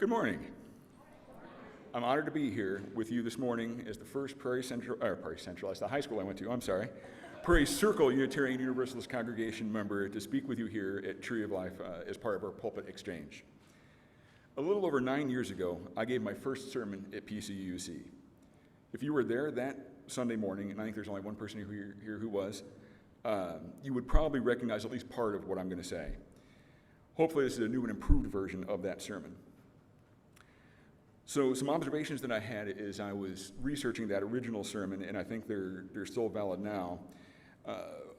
Good morning. I'm honored to be here with you this morning as the first Prairie Central, that's the high school I went to, I'm sorry, Prairie Circle Unitarian Universalist congregation member to speak with you here at Tree of Life as part of our pulpit exchange. A little over 9 years ago, I gave my first sermon at PCUC. If you were there that Sunday morning, and I think there's only one person here who was, you would probably recognize at least part of what I'm going to say. Hopefully this is a new and improved version of that sermon. So some observations that I had as I was researching that original sermon, and I think they're still valid now.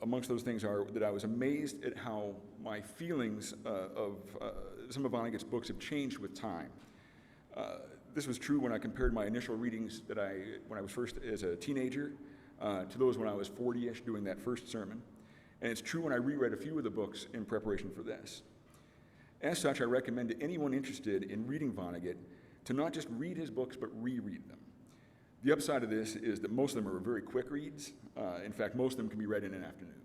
Amongst those things are that I was amazed at how my feelings of some of Vonnegut's books have changed with time. This was true when I compared my initial readings when I was first as a teenager to those when I was 40-ish doing that first sermon. And it's true when I reread a few of the books in preparation for this. As such, I recommend to anyone interested in reading Vonnegut to not just read his books, but reread them. The upside of this is that most of them are very quick reads. In fact, most of them can be read in an afternoon.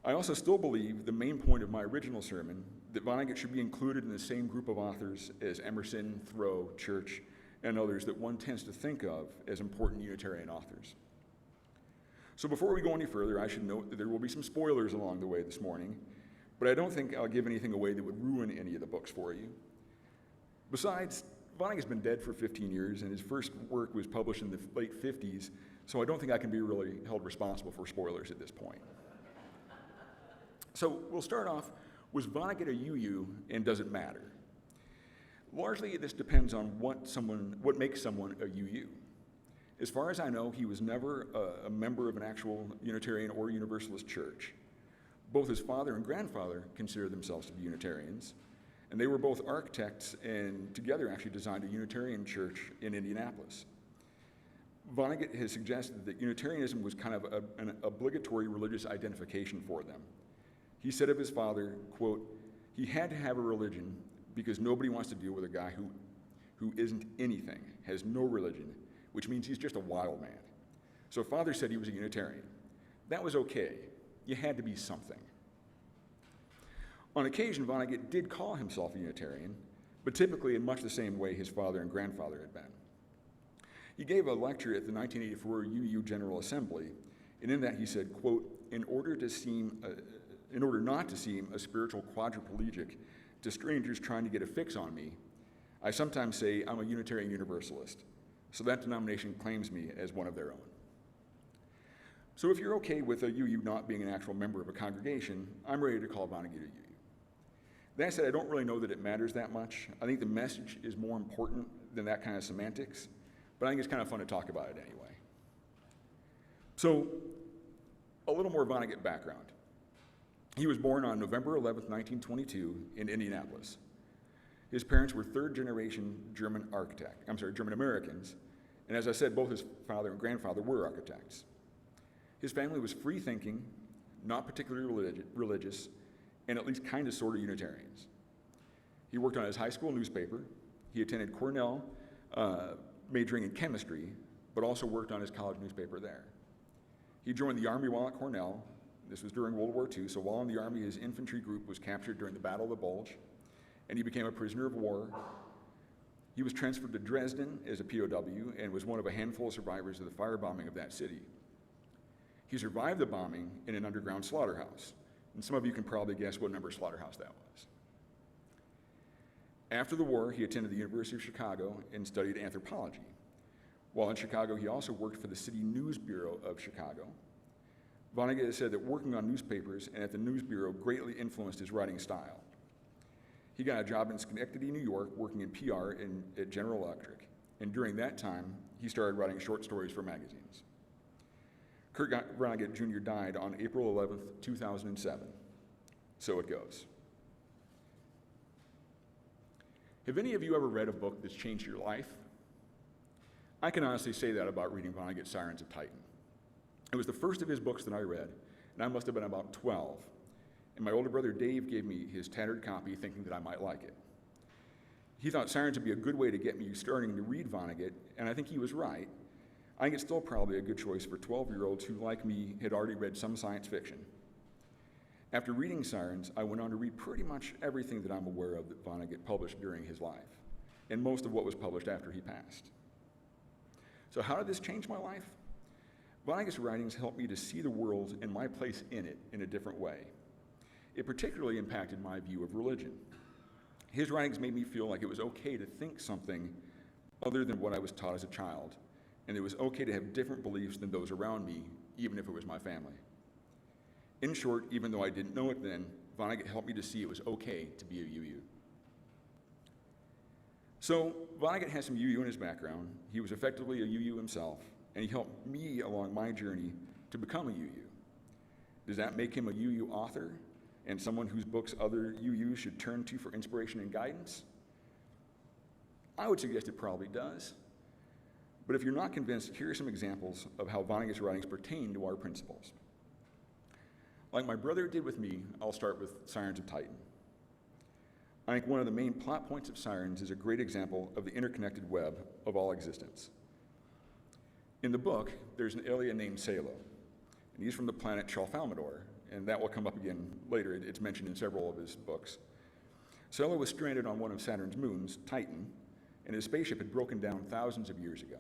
I also still believe the main point of my original sermon, that Vonnegut should be included in the same group of authors as Emerson, Thoreau, Church, and others that one tends to think of as important Unitarian authors. So before we go any further, I should note that there will be some spoilers along the way this morning, but I don't think I'll give anything away that would ruin any of the books for you. Besides, Vonnegut's been dead for 15 years, and his first work was published in the late 50s, so I don't think I can be really held responsible for spoilers at this point. So we'll start off, was Vonnegut a UU, and does it matter? Largely, this depends on what makes someone a UU. As far as I know, he was never a member of an actual Unitarian or Universalist church. Both his father and grandfather considered themselves to be Unitarians, and they were both architects and together actually designed a Unitarian church in Indianapolis. Vonnegut has suggested that Unitarianism was kind of an obligatory religious identification for them. He said of his father, quote, "He had to have a religion because nobody wants to deal with a guy who isn't anything, has no religion, which means he's just a wild man." So father said he was a Unitarian. That was okay. You had to be something. On occasion, Vonnegut did call himself a Unitarian, but typically in much the same way his father and grandfather had been. He gave a lecture at the 1984 UU General Assembly, and in that he said, quote, in order not to seem a spiritual quadriplegic to strangers trying to get a fix on me, I sometimes say I'm a Unitarian Universalist, so that denomination claims me as one of their own. So if you're okay with a UU not being an actual member of a congregation, I'm ready to call Vonnegut a UU. That said, I don't really know that it matters that much. I think the message is more important than that kind of semantics, but I think it's kind of fun to talk about it anyway. So, a little more Vonnegut background. He was born on November 11th, 1922 in Indianapolis. His parents were third-generation German Americans, and as I said, both his father and grandfather were architects. His family was free-thinking, not particularly religious, and at least kind of sort of Unitarians. He worked on his high school newspaper. He attended Cornell, majoring in chemistry, but also worked on his college newspaper there. He joined the Army while at Cornell. This was during World War II, so while in the Army, his infantry group was captured during the Battle of the Bulge, and he became a prisoner of war. He was transferred to Dresden as a POW and was one of a handful of survivors of the firebombing of that city. He survived the bombing in an underground slaughterhouse, and some of you can probably guess what number slaughterhouse that was. After the war, he attended the University of Chicago and studied anthropology. While in Chicago, he also worked for the City News Bureau of Chicago. Vonnegut has said that working on newspapers and at the News Bureau greatly influenced his writing style. He got a job in Schenectady, New York, working in PR at General Electric, and during that time, he started writing short stories for magazines. Kurt Vonnegut Jr. died on April 11th, 2007. So it goes. Have any of you ever read a book that's changed your life? I can honestly say that about reading Vonnegut's Sirens of Titan. It was the first of his books that I read, and I must have been about 12. And my older brother Dave gave me his tattered copy thinking that I might like it. He thought Sirens would be a good way to get me starting to read Vonnegut, and I think he was right. I think it's still probably a good choice for 12-year-olds who, like me, had already read some science fiction. After reading Sirens, I went on to read pretty much everything that I'm aware of that Vonnegut published during his life, and most of what was published after he passed. So how did this change my life? Vonnegut's writings helped me to see the world and my place in it in a different way. It particularly impacted my view of religion. His writings made me feel like it was okay to think something other than what I was taught as a child, and it was okay to have different beliefs than those around me, even if it was my family. In short, even though I didn't know it then, Vonnegut helped me to see it was okay to be a UU. So Vonnegut has some UU in his background. He was effectively a UU himself, and he helped me along my journey to become a UU. Does that make him a UU author and someone whose books other UUs should turn to for inspiration and guidance? I would suggest it probably does. But if you're not convinced, here are some examples of how Vonnegut's writings pertain to our principles. Like my brother did with me, I'll start with Sirens of Titan. I think one of the main plot points of Sirens is a great example of the interconnected web of all existence. In the book, there's an alien named Salo, and he's from the planet Chalfalmador, and that will come up again later. It's mentioned in several of his books. Salo was stranded on one of Saturn's moons, Titan, and his spaceship had broken down thousands of years ago.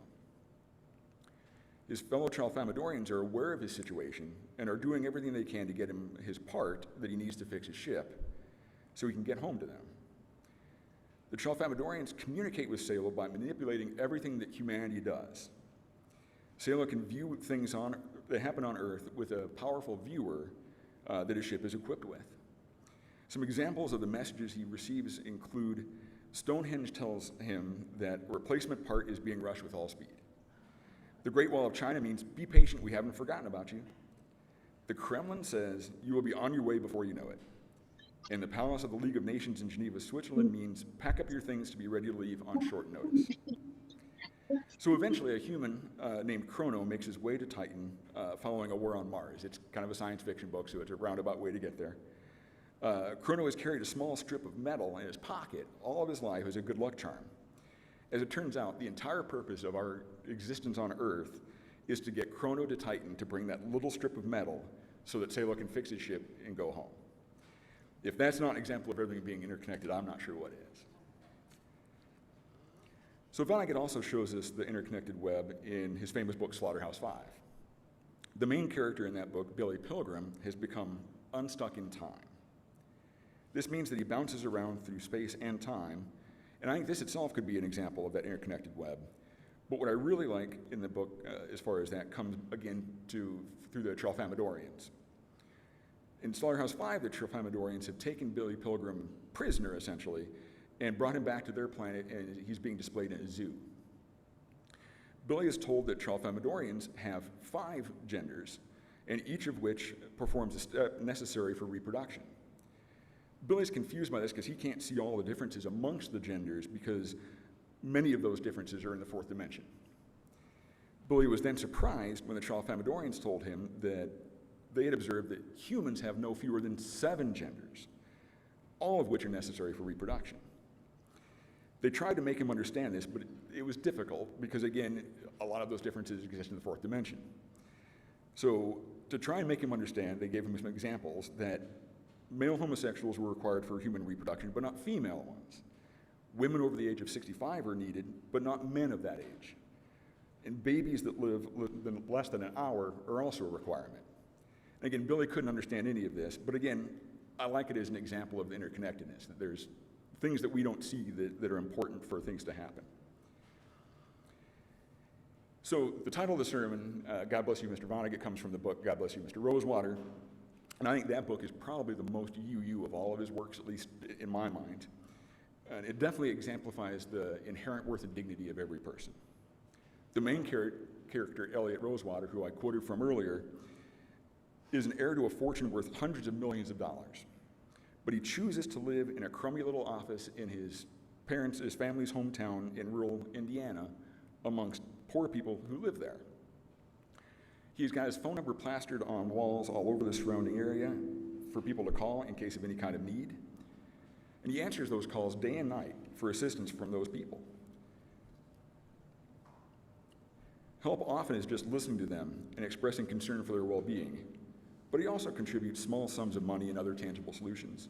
His fellow Chalfalmadorians are aware of his situation and are doing everything they can to get him his part that he needs to fix his ship so he can get home to them. The Chalfalmadorians communicate with Salo by manipulating everything that humanity does. Salo can view things that happen on Earth with a powerful viewer that his ship is equipped with. Some examples of the messages he receives include Stonehenge tells him that a replacement part is being rushed with all speed. The Great Wall of China means, be patient, we haven't forgotten about you. The Kremlin says, you will be on your way before you know it. And the Palace of the League of Nations in Geneva, Switzerland means, pack up your things to be ready to leave on short notice. So eventually a human named Chrono makes his way to Titan following a war on Mars. It's kind of a science fiction book, so it's a roundabout way to get there. Chrono has carried a small strip of metal in his pocket all of his life as a good luck charm. As it turns out, the entire purpose of our existence on Earth is to get Chrono to Titan to bring that little strip of metal so that Salo can fix his ship and go home. If that's not an example of everything being interconnected, I'm not sure what is. So Vonnegut also shows us the interconnected web in his famous book, Slaughterhouse-Five. The main character in that book, Billy Pilgrim, has become unstuck in time. This means that he bounces around through space and time, and I think this itself could be an example of that interconnected web. But what I really like in the book, as far as that, comes again through the Chalfalmadorians. In Slaughterhouse-Five, the Chalfalmadorians have taken Billy Pilgrim prisoner, essentially, and brought him back to their planet, and he's being displayed in a zoo. Billy is told that Chalfalmadorians have 5 genders, and each of which performs a step necessary for reproduction. Billy's confused by this because he can't see all the differences amongst the genders because many of those differences are in the 4th dimension. Billy was then surprised when the Chalfalmadorians told him that they had observed that humans have no fewer than 7 genders, all of which are necessary for reproduction. They tried to make him understand this, but it was difficult because, again, a lot of those differences exist in the 4th dimension. So to try and make him understand, they gave him some examples that male homosexuals were required for human reproduction, but not female ones. Women over the age of 65 are needed, but not men of that age. And babies that live less than an hour are also a requirement. And again, Billy couldn't understand any of this, but again, I like it as an example of the interconnectedness, that there's things that we don't see that are important for things to happen. So the title of the sermon, God Bless You, Mr. Vonnegut, comes from the book God Bless You, Mr. Rosewater. And I think that book is probably the most UU of all of his works, at least in my mind. And it definitely exemplifies the inherent worth and dignity of every person. The main character, Elliot Rosewater, who I quoted from earlier, is an heir to a fortune worth hundreds of millions of dollars. But he chooses to live in a crummy little office in his family's hometown in rural Indiana amongst poor people who live there. He's got his phone number plastered on walls all over the surrounding area for people to call in case of any kind of need. And he answers those calls day and night for assistance from those people. Help often is just listening to them and expressing concern for their well-being. but he also contributes small sums of money and other tangible solutions.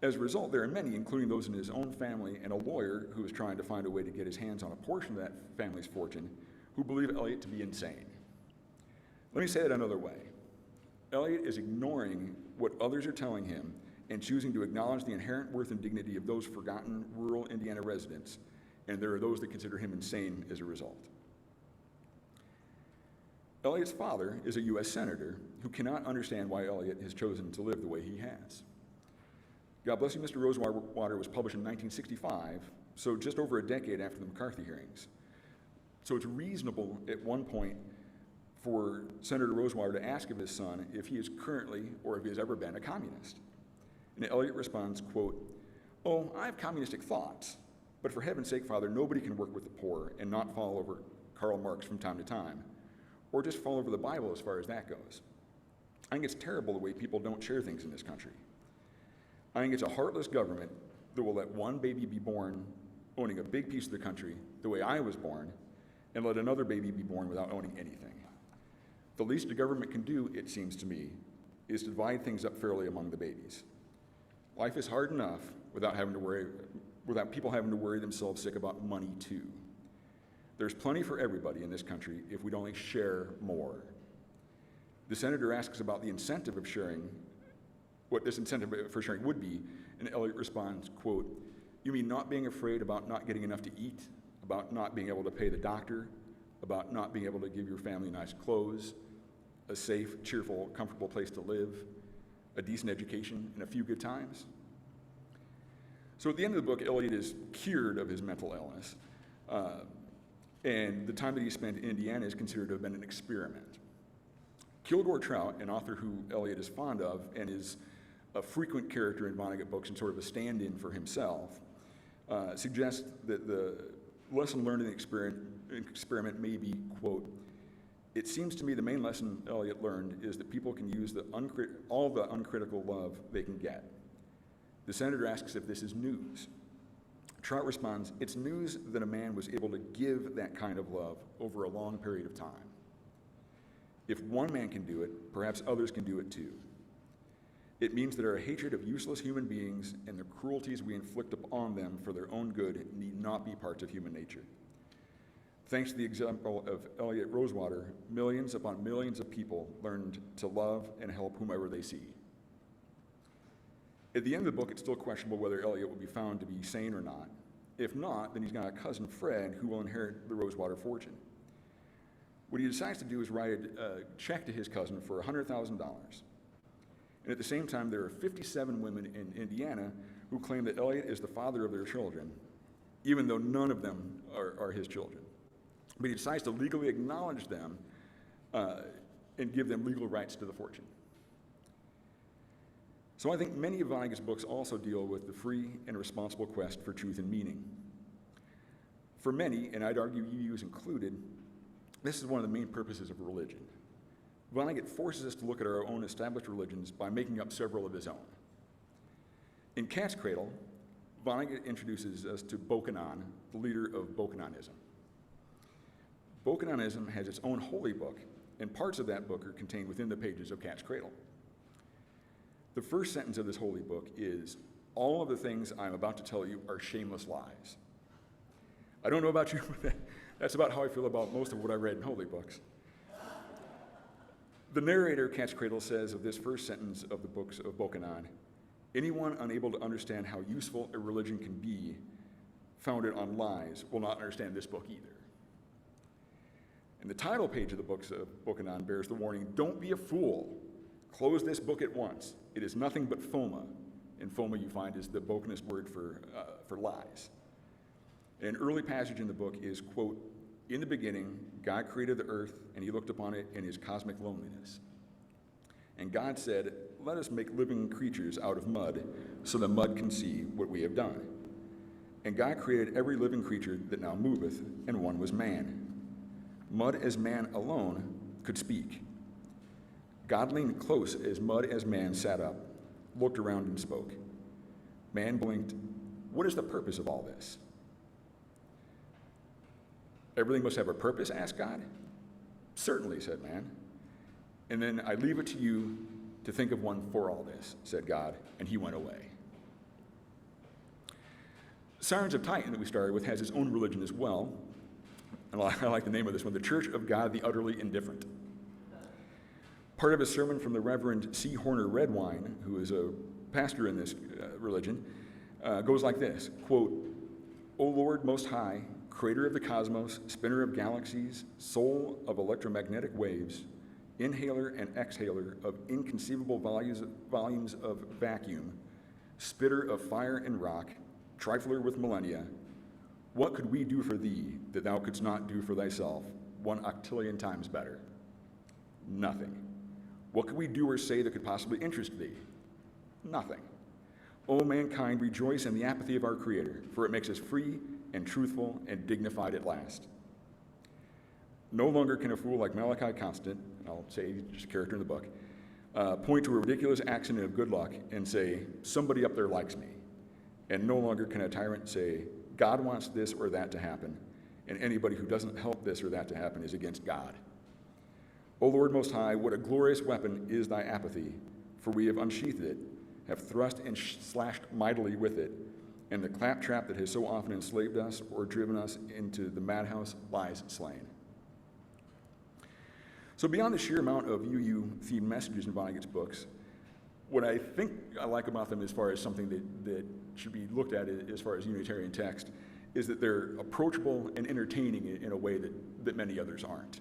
As a result, there are many, including those in his own family and a lawyer who is trying to find a way to get his hands on a portion of that family's fortune, who believe Eliot to be insane. Let me say it another way. Eliot is ignoring what others are telling him and choosing to acknowledge the inherent worth and dignity of those forgotten rural Indiana residents, and there are those that consider him insane as a result. Eliot's father is a U.S. senator who cannot understand why Eliot has chosen to live the way he has. God Bless You, Mr. Rosewater was published in 1965, so just over a decade after the McCarthy hearings. So it's reasonable at one point for Senator Rosewater to ask of his son if he is currently, or if he has ever been, a communist. And Eliot responds, quote, "Oh, I have communistic thoughts, but for heaven's sake, Father, nobody can work with the poor and not fall over Karl Marx from time to time, or just fall over the Bible as far as that goes. I think it's terrible the way people don't share things in this country. I think it's a heartless government that will let one baby be born owning a big piece of the country the way I was born, and let another baby be born without owning anything. The least a government can do, it seems to me, is to divide things up fairly among the babies. Life is hard enough without people having to worry themselves sick about money too. There's plenty for everybody in this country if we'd only share more." The senator asks about the incentive of sharing, what this incentive for sharing would be, and Eliot responds, quote, "You mean not being afraid about not getting enough to eat, about not being able to pay the doctor, about not being able to give your family nice clothes, a safe, cheerful, comfortable place to live, a decent education, and a few good times?" So at the end of the book, Eliot is cured of his mental illness, and the time that he spent in Indiana is considered to have been an experiment. Kilgore Trout, an author who Eliot is fond of and is a frequent character in Vonnegut books and sort of a stand-in for himself, suggests that the lesson learned in the experiment may be, quote, "It seems to me the main lesson Eliot learned is that people can use all the uncritical love they can get." The senator asks if this is news. Trout responds, "It's news that a man was able to give that kind of love over a long period of time. If one man can do it, perhaps others can do it too. It means that our hatred of useless human beings and the cruelties we inflict upon them for their own good need not be parts of human nature. Thanks to the example of Eliot Rosewater, millions upon millions of people learned to love and help whomever they see." At the end of the book, it's still questionable whether Eliot will be found to be sane or not. If not, then he's got a cousin, Fred, who will inherit the Rosewater fortune. What he decides to do is write a check to his cousin for $100,000. And at the same time, there are 57 women in Indiana who claim that Eliot is the father of their children, even though none of them are his children. But he decides to legally acknowledge them and give them legal rights to the fortune. So I think many of Vonnegut's books also deal with the free and responsible quest for truth and meaning. For many, and I'd argue UUs included, this is one of the main purposes of religion. Vonnegut forces us to look at our own established religions by making up several of his own. In Cat's Cradle, Vonnegut introduces us to Bokanon, the leader of Bokanonism. Bokanonism has its own holy book, and parts of that book are contained within the pages of Cat's Cradle. The first sentence of this holy book is, "All of the things I'm about to tell you are shameless lies." I don't know about you, but that's about how I feel about most of what I read in holy books. The narrator, Cat's Cradle, says of this first sentence of the books of Bokanon, "Anyone unable to understand how useful a religion can be founded on lies will not understand this book either." And the title page of the books of Bokanon bears the warning, "Don't be a fool. Close this book at once. It is nothing but foma." And foma, you find, is the Bokanist word for lies. An early passage in the book is, quote, "In the beginning, God created the earth, and he looked upon it in his cosmic loneliness. And God said, let us make living creatures out of mud, so the mud can see what we have done. And God created every living creature that now moveth, and one was man. Mud as man alone could speak. God leaned close as mud as man sat up, looked around and spoke. Man blinked. What is the purpose of all this?" "Everything must have a purpose?" asked God. "Certainly," said man. And then I leave it to you to think of one for all this, said God, and he went away. Sirens of Titan that we started with has its own religion as well. And I like the name of this one, the Church of God the Utterly Indifferent. Part of a sermon from the Reverend C. Horner Redwine, who is a pastor in this religion, goes like this, quote, O Lord Most High, creator of the cosmos, spinner of galaxies, soul of electromagnetic waves, inhaler and exhaler of inconceivable volumes of vacuum, spitter of fire and rock, trifler with millennia, what could we do for thee that thou couldst not do for thyself 1 octillion times better? Nothing. What could we do or say that could possibly interest thee? Nothing. O mankind, rejoice in the apathy of our Creator, for it makes us free and truthful and dignified at last. No longer can a fool like Malachi Constant, and I'll say just a character in the book, point to a ridiculous accident of good luck and say, somebody up there likes me. And no longer can a tyrant say, God wants this or that to happen, and anybody who doesn't help this or that to happen is against God. O Lord Most High, what a glorious weapon is thy apathy, for we have unsheathed it, have thrust and slashed mightily with it, and the claptrap that has so often enslaved us or driven us into the madhouse lies slain. So beyond the sheer amount of UU-themed messages in Vonnegut's books, what I think I like about them as far as something that should be looked at as far as Unitarian text is that they're approachable and entertaining in a way that many others aren't.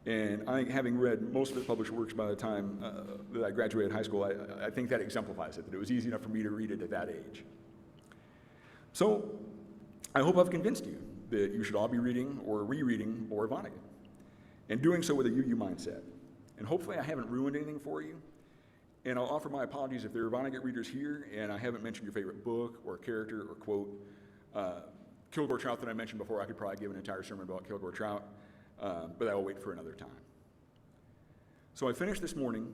And I think having read most of his published works by the time that I graduated high school, I think that exemplifies it, that it was easy enough for me to read it at that age. So I hope I've convinced you that you should all be reading or rereading more Vonnegut, and doing so with a UU mindset. And hopefully I haven't ruined anything for you. And I'll offer my apologies if there are Vonnegut readers here and I haven't mentioned your favorite book or character or quote. Kilgore Trout that I mentioned before, I could probably give an entire sermon about Kilgore Trout, but I will wait for another time. So I finished this morning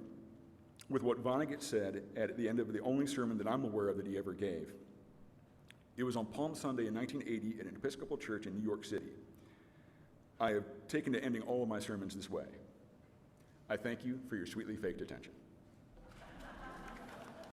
with what Vonnegut said at the end of the only sermon that I'm aware of that he ever gave. It was on Palm Sunday in 1980 at an Episcopal church in New York City. I have taken to ending all of my sermons this way. I thank you for your sweetly faked attention.